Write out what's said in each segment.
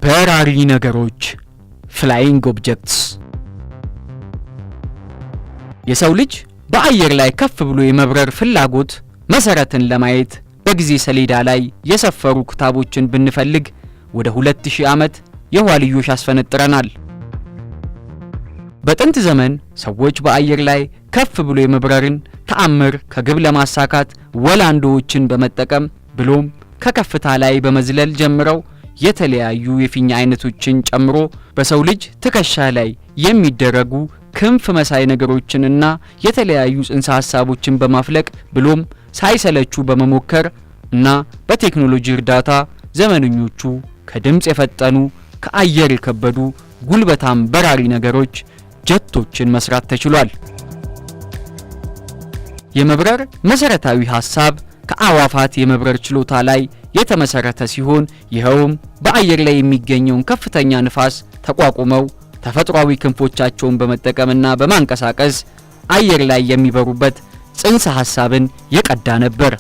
ከበራሪ ነገሮች ፍላይንግ ኦብጀክትስ የሰው ልጅ በአየር ላይ ከፍ ብሎ የመብረር ፍላጎት መሰረትን ለማየት በጊዜ ሰሌዳ ላይ የሰፈሩ ክታቦችን ብንፈልግ ወደ 2000 ዓመት የኋልዮሽ ያስፈነጥረናል። በጥንት ዘመን ሰዎች በአየር ላይ ከፍ ብሎ የመብረርን ተአምር ከግብ ለማሳካት ወላንዶዎችን በመጠቀም ብሎም ከከፍታ ላይ በመዝለል ጀምረው የተለያዩ የፊኛ አይነቶችን ጨምሮ በሰው ልጅ ትከሻ ላይ የሚደረጉ ክንፍ መሳይ ነገሮችንና የተለያዩ ጽንሰ ሐሳቦችን በማፍለቅ ብሎም ሳይሰለቹ በመሞከር እና በቴክኖሎጂ እርዳታ ዘመነኞቹ ከድምጽ የፈጠኑ ከአየር የከበዱ ጉልበታም በራሪ ነገሮች ጀቶችን መስራት ተችሏል። የመብረር መሰረታዊ ሐሳብ ከአዋፋት የመብረር ችሎታ ላይ የተመሰረተ ሲሆን ይኸውም በአየር ላይ የሚገኘውን ከፍተኛ ንፋስ ተቋቁመው ተፈጥሯዊ ክንፎቻቸውን በመጠቀምና በማንቀሳቀስ አየር ላይ የሚበሩበት ጽንሰ ሐሳብን የቀዳ ነበር።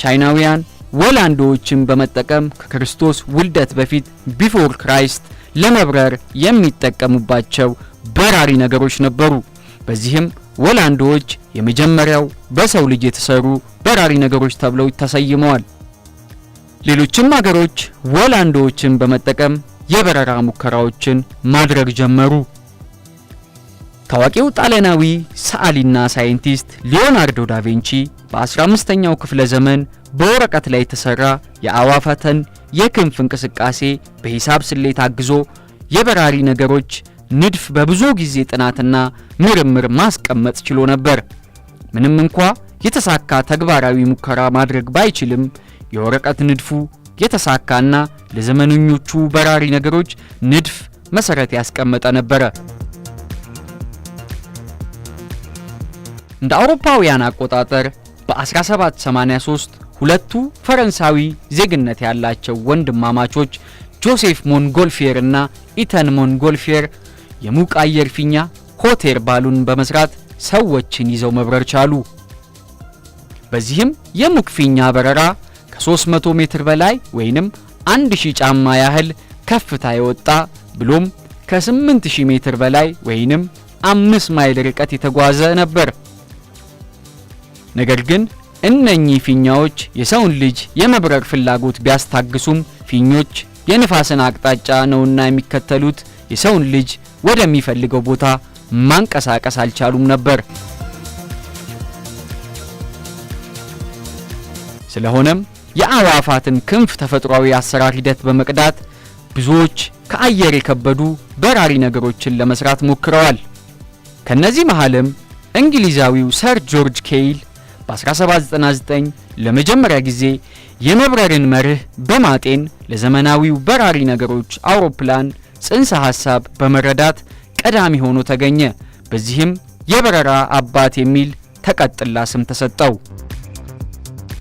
ቻይናውያን ወላንዶዎችን በመጠቀም ከክርስቶስ ውልደት በፊት ቢፎር ክራይስት ለመብረር የሚጠቀሙባቸው በራሪ ነገሮች ነበሩ። በዚህም ወላንዶዎች የመጀመሪያው በሰው ልጅ የተሰሩ በራሪ ነገሮች ተብለው ተሰይመዋል። ሌሎችም ሀገሮች ወላንዶዎችን በመጠቀም የበረራ ሙከራዎችን ማድረግ ጀመሩ። ታዋቂው ጣሊያናዊ ሰዓሊና ሳይንቲስት ሊዮናርዶ ዳቪንቺ በ15ኛው ክፍለ ዘመን በወረቀት ላይ የተሰራ የአዋፋትን የክንፍ እንቅስቃሴ በሂሳብ ስሌት አግዞ የበራሪ ነገሮች ንድፍ በብዙ ጊዜ ጥናትና ምርምር ማስቀመጥ ችሎ ነበር። ምንም እንኳ የተሳካ ተግባራዊ ሙከራ ማድረግ ባይችልም የወረቀት ንድፉ የተሳካና ለዘመነኞቹ በራሪ ነገሮች ንድፍ መሰረት ያስቀመጠ ነበር። እንደ አውሮፓውያን አቆጣጠር በ1783 ሁለቱ ፈረንሳዊ ዜግነት ያላቸው ወንድማማቾች ጆሴፍ ሞንጎልፊየር እና ኢተን ሞንጎልፊየር የሙቅ አየር ፊኛ ሆቴር ባሉን በመስራት ሰዎችን ይዘው መብረር ቻሉ። በዚህም የሙቅ ፊኛ በረራ ከ300 ሜትር በላይ ወይንም 1000 ጫማ ያህል ከፍታ የወጣ ብሎም ከ8000 ሜትር በላይ ወይንም 5 ማይል ርቀት የተጓዘ ነበር። ነገር ግን እነኚህ ፊኛዎች የሰውን ልጅ የመብረር ፍላጎት ቢያስታግሱም ፊኞች የንፋስን አቅጣጫ ነውና የሚከተሉት የሰውን ልጅ ወደሚፈልገው ቦታ ማንቀሳቀስ አልቻሉም ነበር። ስለሆነም የአዋፋትን ክንፍ ተፈጥሯዊ አሰራር ሂደት በመቅዳት ብዙዎች ከአየር የከበዱ በራሪ ነገሮችን ለመስራት ሞክረዋል። ከነዚህ መሃልም እንግሊዛዊው ሰር ጆርጅ ኬይል በ1799 ለመጀመሪያ ጊዜ የመብረርን መርህ በማጤን ለዘመናዊው በራሪ ነገሮች አውሮፕላን ጽንሰ ሐሳብ በመረዳት ቀዳሚ ሆኖ ተገኘ። በዚህም የበረራ አባት የሚል ተቀጥላ ስም ተሰጠው።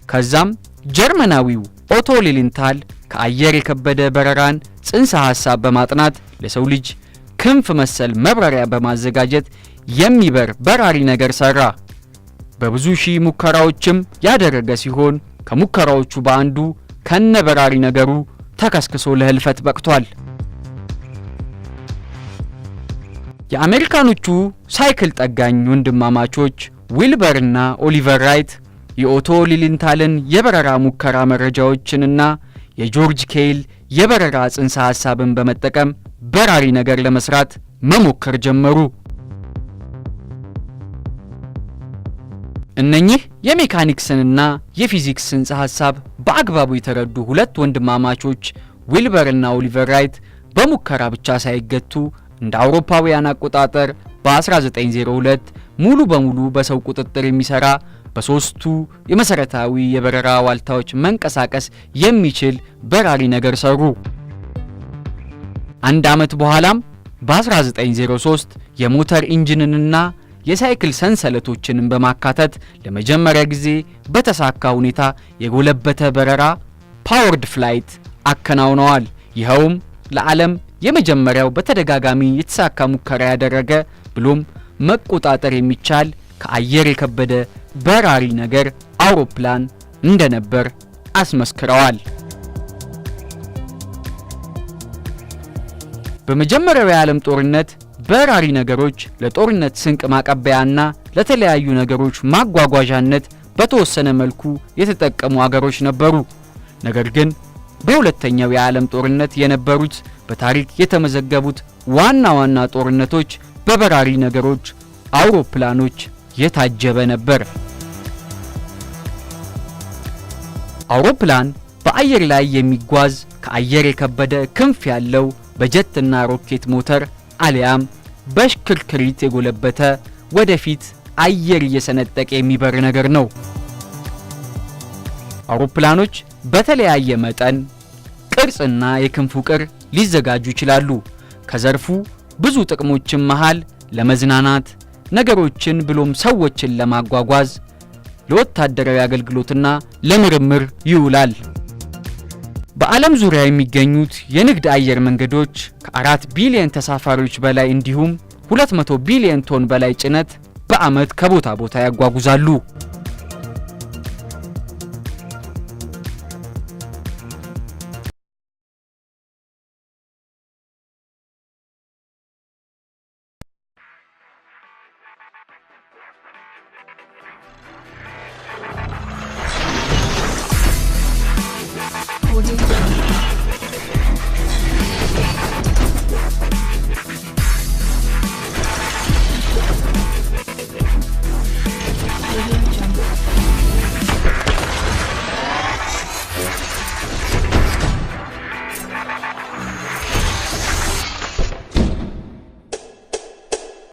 ከዛም ጀርመናዊው ኦቶ ሊሊንታል ከአየር የከበደ በረራን ጽንሰ ሐሳብ በማጥናት ለሰው ልጅ ክንፍ መሰል መብረሪያ በማዘጋጀት የሚበር በራሪ ነገር ሰራ። በብዙ ሺህ ሙከራዎችም ያደረገ ሲሆን ከሙከራዎቹ በአንዱ ከነበራሪ ነገሩ ተከስክሶ ለህልፈት በቅቷል። የአሜሪካኖቹ ሳይክል ጠጋኝ ወንድማማቾች ዊልበርና ኦሊቨር ራይት የኦቶ ሊሊንታልን የበረራ ሙከራ መረጃዎችንና የጆርጅ ኬይል የበረራ ጽንሰ ሐሳብን በመጠቀም በራሪ ነገር ለመስራት መሞከር ጀመሩ። እነኚህ የሜካኒክስንና የፊዚክስ ጽንሰ ሐሳብ በአግባቡ የተረዱ ሁለት ወንድማማቾች ዊልበርና ኦሊቨር ራይት በሙከራ ብቻ ሳይገቱ እንደ አውሮፓውያን አቆጣጠር በ1902 ሙሉ በሙሉ በሰው ቁጥጥር የሚሰራ በሶስቱ የመሰረታዊ የበረራ ዋልታዎች መንቀሳቀስ የሚችል በራሪ ነገር ሰሩ። አንድ አመት በኋላም በ1903 የሞተር ኢንጂንንና የሳይክል ሰንሰለቶችን በማካተት ለመጀመሪያ ጊዜ በተሳካ ሁኔታ የጎለበተ በረራ ፓወርድ ፍላይት አከናውነዋል። ይኸውም ለዓለም የመጀመሪያው በተደጋጋሚ የተሳካ ሙከራ ያደረገ ብሎም መቆጣጠር የሚቻል ከአየር የከበደ በራሪ ነገር አውሮፕላን እንደነበር አስመስክረዋል። በመጀመሪያው የዓለም ጦርነት በራሪ ነገሮች ለጦርነት ስንቅ ማቀበያና ለተለያዩ ነገሮች ማጓጓዣነት በተወሰነ መልኩ የተጠቀሙ አገሮች ነበሩ። ነገር ግን በሁለተኛው የዓለም ጦርነት የነበሩት በታሪክ የተመዘገቡት ዋና ዋና ጦርነቶች በበራሪ ነገሮች አውሮፕላኖች የታጀበ ነበር። አውሮፕላን በአየር ላይ የሚጓዝ ከአየር የከበደ ክንፍ ያለው በጀትና ሮኬት ሞተር አሊያም በሽክርክሪት የጎለበተ ወደፊት አየር እየሰነጠቀ የሚበር ነገር ነው። አውሮፕላኖች በተለያየ መጠን ቅርጽና የክንፉ ቅር ሊዘጋጁ ይችላሉ። ከዘርፉ ብዙ ጥቅሞችን መሃል ለመዝናናት ነገሮችን ብሎም ሰዎችን ለማጓጓዝ ለወታደራዊ አገልግሎትና ለምርምር ይውላል። በዓለም ዙሪያ የሚገኙት የንግድ አየር መንገዶች ከ4 ቢሊዮን ተሳፋሪዎች በላይ እንዲሁም 200 ቢሊዮን ቶን በላይ ጭነት በአመት ከቦታ ቦታ ያጓጉዛሉ።